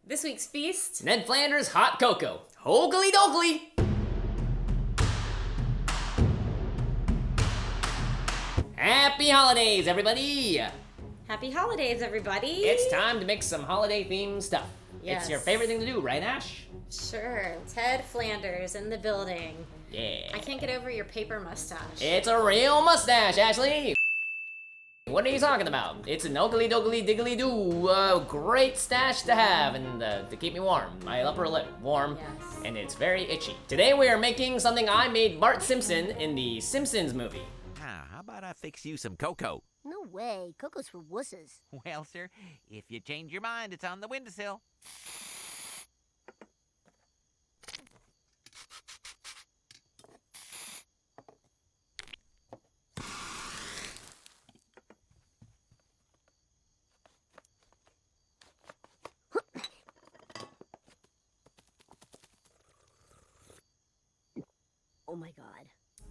This week's feast, Ned Flanders hot cocoa. Hoogly doogly! Happy holidays, everybody! Happy holidays, everybody! It's time to make some holiday-themed stuff. Yes. It's your favorite thing to do, right, Ash? Sure, Ted Flanders in the building. Yeah. I can't get over your paper mustache. It's a real mustache, Ashley! What are you talking about? It's an oogly doogly diggly doo. Great stash to have and to keep me warm. My upper lip warm. Yes. And it's very itchy. Today we are making something I made Bart Simpson in the Simpsons movie. How about I fix you some cocoa? No way. Cocoa's for wusses. Well, sir, if you change your mind, it's on the windowsill. Oh my god.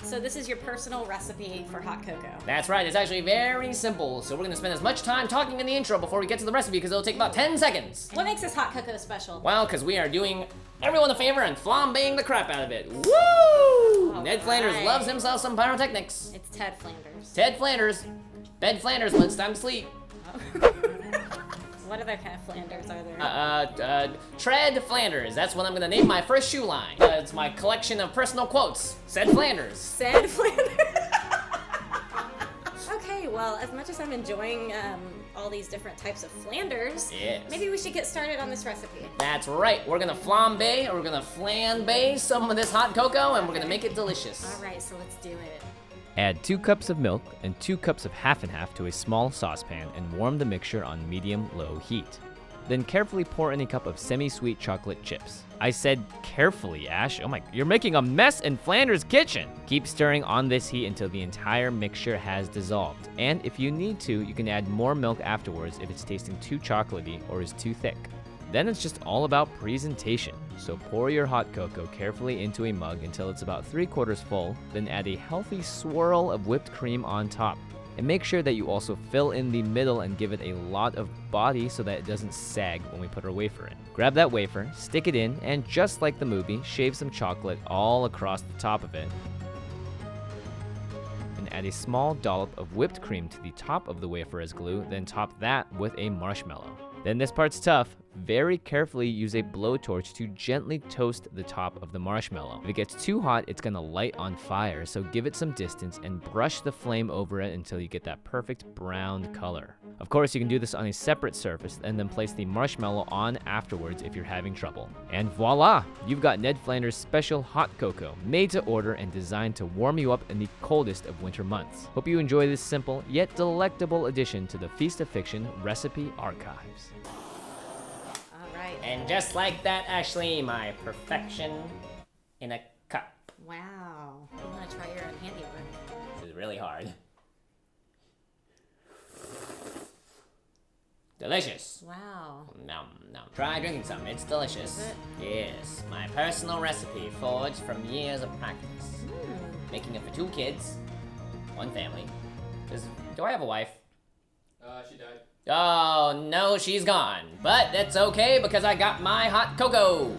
So this is your personal recipe for hot cocoa. That's right, it's actually very simple. So we're gonna spend as much time talking in the intro before we get to the recipe because it'll take about 10 seconds. What makes this hot cocoa special? Well, because we are doing everyone a favor and flambeing the crap out of it. Woo! Ned Flanders right. loves himself some pyrotechnics. It's Ted Flanders. Ted Flanders. Bed Flanders when it's time to sleep. What other kind of Flanders are there? Tread Flanders. That's what I'm gonna name my first shoe line. It's my collection of personal quotes. Said Flanders. Said Flanders. Okay, well, as much as I'm enjoying all these different types of Flanders, Yes. maybe we should get started on this recipe. That's right. We're gonna flambe, or we're gonna flambe some of this hot cocoa, and we're gonna make it delicious. All right, so let's do it. Add 2 cups of milk and 2 cups of half and half to a small saucepan and warm the mixture on medium-low heat. Then carefully pour in a cup of semi-sweet chocolate chips. I said carefully, Ash. Oh my, you're making a mess in Flanders' kitchen. Keep stirring on this heat until the entire mixture has dissolved. And if you need to, you can add more milk afterwards if it's tasting too chocolatey or is too thick. Then it's just all about presentation. So pour your hot cocoa carefully into a mug until it's about 3/4 full, then add a healthy swirl of whipped cream on top. And make sure that you also fill in the middle and give it a lot of body so that it doesn't sag when we put our wafer in. Grab that wafer, stick it in, and just like the movie, shave some chocolate all across the top of it. And add a small dollop of whipped cream to the top of the wafer as glue, then top that with a marshmallow. Then this part's tough. Very carefully use a blowtorch to gently toast the top of the marshmallow. If it gets too hot, it's gonna light on fire, so give it some distance and brush the flame over it until you get that perfect brown color. Of course, you can do this on a separate surface and then place the marshmallow on afterwards if you're having trouble. And voila! You've got Ned Flanders' special hot cocoa, made to order and designed to warm you up in the coldest of winter months. Hope you enjoy this simple yet delectable addition to the Feast of Fiction recipe archives. And just like that, Ashley, my perfection in a cup. Wow. I'm gonna try your handiwork. This is really hard. Delicious. Wow. Nom nom. Try drinking some. It's delicious. Is it? Yes, my personal recipe forged from years of practice. Making it for 2 kids, 1 family. Do I have a wife? She died. Oh no, she's gone. But that's okay because I got my hot cocoa.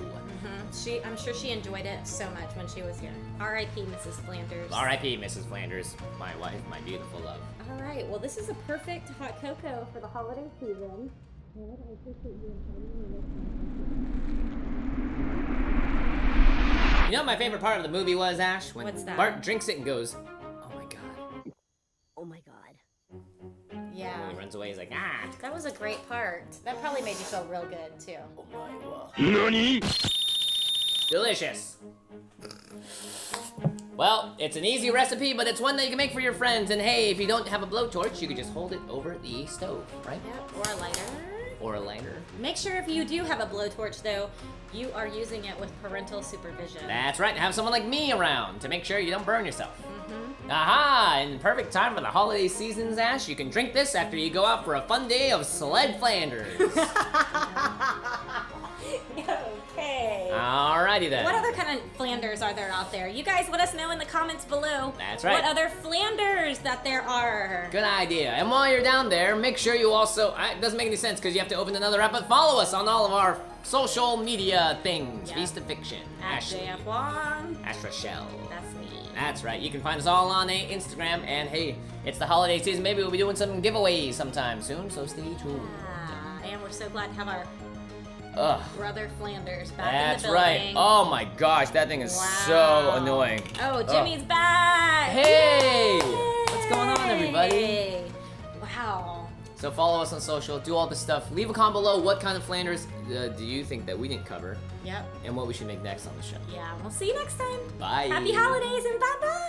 I'm sure she enjoyed it so much when she was here. R.I.P. Mrs. Flanders. R.I.P. Mrs. Flanders, my wife, my beautiful love. All right, well, this is a perfect hot cocoa for the holiday season. You know what my favorite part of the movie was, Ash? When What's that? Bart drinks it and goes, oh my god. Oh my god. Yeah, And he runs away, he's like, ah. that was a great part. That probably made you feel real good, too. Oh my god. NANI? Delicious. Well, it's an easy recipe, but it's one that you can make for your friends. And hey, if you don't have a blowtorch, you can just hold it over the stove, right? Yep, or a lighter. Or a lighter. Make sure if you do have a blowtorch, though, you are using it with parental supervision. That's right, have someone like me around to make sure you don't burn yourself. Aha! In perfect time for the holiday seasons, Ash, you can drink this after you go out for a fun day of sled Flanders. Okay. Alrighty then. What other kind of Flanders Flanders are there out there? You guys let us know in the comments below. That's right. What other Flanders that there are. Good idea. And while you're down there, make sure you also, it doesn't make any sense because you have to open another app, but follow us on all of our social media things. Yeah. Feast of Fiction. At Ashley. JF Wong. Astra Shell. That's me. That's right. You can find us all on Instagram. And hey, it's the holiday season. Maybe we'll be doing some giveaways sometime soon, so stay tuned. And we're so glad to have our Ugh. brother Flanders back That's in the building. right. Oh my gosh, that thing is so annoying. Oh, Jimmy's back! Hey! What's going on, everybody? Yay. Wow. So follow us on social, do all this stuff. Leave a comment below what kind of Flanders do you think that we didn't cover, Yep. and what we should make next on the show. Yeah, we'll see you next time. Bye. Happy holidays and bye-bye!